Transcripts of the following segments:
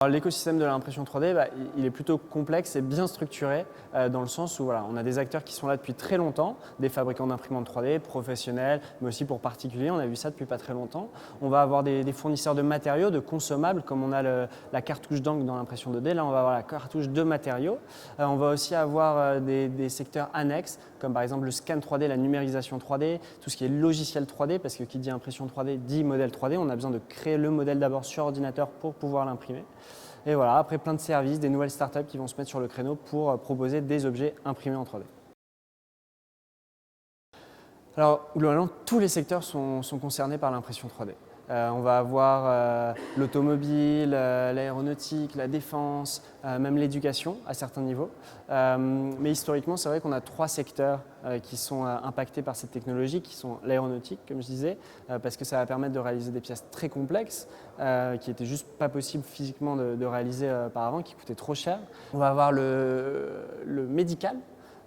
L'écosystème de l'impression 3D, il est plutôt complexe et bien structuré dans le sens où on a des acteurs qui sont là depuis très longtemps, des fabricants d'imprimantes 3D, professionnels, mais aussi pour particuliers, on a vu ça depuis pas très longtemps. On va avoir des fournisseurs de matériaux, de consommables, comme on a la cartouche d'encre dans l'impression 2D, là on va avoir la cartouche de matériaux. On va aussi avoir des secteurs annexes, comme par exemple le scan 3D, la numérisation 3D, tout ce qui est logiciel 3D, parce que qui dit impression 3D dit modèle 3D, on a besoin de créer le modèle d'abord sur ordinateur pour pouvoir l'imprimer. Et voilà, après plein de services, des nouvelles startups qui vont se mettre sur le créneau pour proposer des objets imprimés en 3D. Alors, globalement, tous les secteurs sont concernés par l'impression 3D. On va avoir l'automobile, l'aéronautique, la défense, même l'éducation à certains niveaux. Mais historiquement, c'est vrai qu'on a trois secteurs qui sont impactés par cette technologie, qui sont l'aéronautique, comme je disais, parce que ça va permettre de réaliser des pièces très complexes, qui n'étaient juste pas possibles physiquement de réaliser auparavant, qui coûtaient trop cher. On va avoir le médical,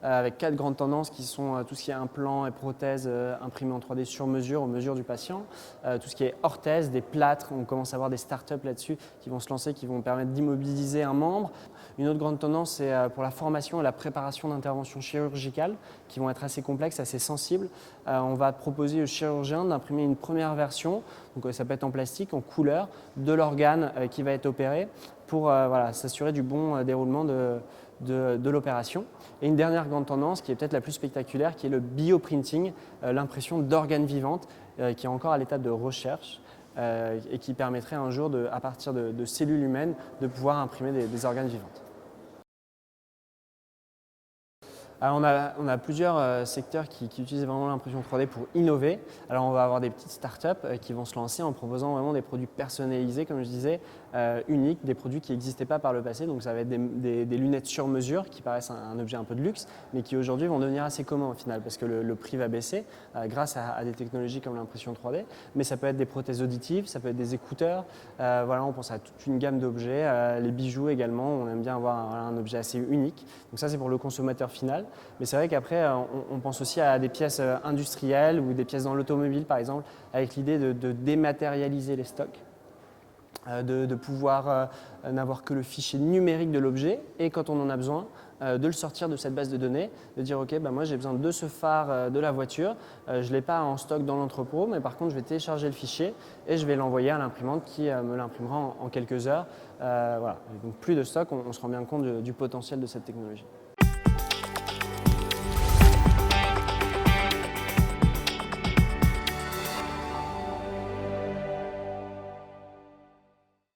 avec quatre grandes tendances qui sont tout ce qui est implants et prothèses imprimés en 3D sur mesure, aux mesures du patient, tout ce qui est orthèses, des plâtres, on commence à avoir des startups là-dessus qui vont se lancer, qui vont permettre d'immobiliser un membre. Une autre grande tendance, c'est pour la formation et la préparation d'interventions chirurgicales qui vont être assez complexes, assez sensibles. On va proposer aux chirurgiens d'imprimer une première version, donc ça peut être en plastique, en couleur, de l'organe qui va être opéré pour s'assurer du bon déroulement de l'opération. Et une dernière grande tendance qui est peut-être la plus spectaculaire, qui est le bioprinting, l'impression d'organes vivantes, qui est encore à l'étape de recherche et qui permettrait un jour, à partir de cellules humaines, de pouvoir imprimer des organes vivantes. Alors on a plusieurs secteurs qui utilisent vraiment l'impression 3D pour innover. Alors on va avoir des petites startups qui vont se lancer en proposant vraiment des produits personnalisés, comme je disais, uniques, des produits qui n'existaient pas par le passé. Donc ça va être des lunettes sur mesure qui paraissent un objet un peu de luxe, mais qui aujourd'hui vont devenir assez communs au final parce que le prix va baisser grâce à des technologies comme l'impression 3D. Mais ça peut être des prothèses auditives, ça peut être des écouteurs. On pense à toute une gamme d'objets, les bijoux également. On aime bien avoir un objet assez unique. Donc ça c'est pour le consommateur final. Mais c'est vrai qu'après, on pense aussi à des pièces industrielles ou des pièces dans l'automobile, par exemple, avec l'idée de dématérialiser les stocks, de pouvoir n'avoir que le fichier numérique de l'objet et quand on en a besoin, de le sortir de cette base de données, de dire ok, moi j'ai besoin de ce phare de la voiture, je ne l'ai pas en stock dans l'entrepôt, mais par contre je vais télécharger le fichier et je vais l'envoyer à l'imprimante qui me l'imprimera en quelques heures. Donc plus de stock, on se rend bien compte du potentiel de cette technologie.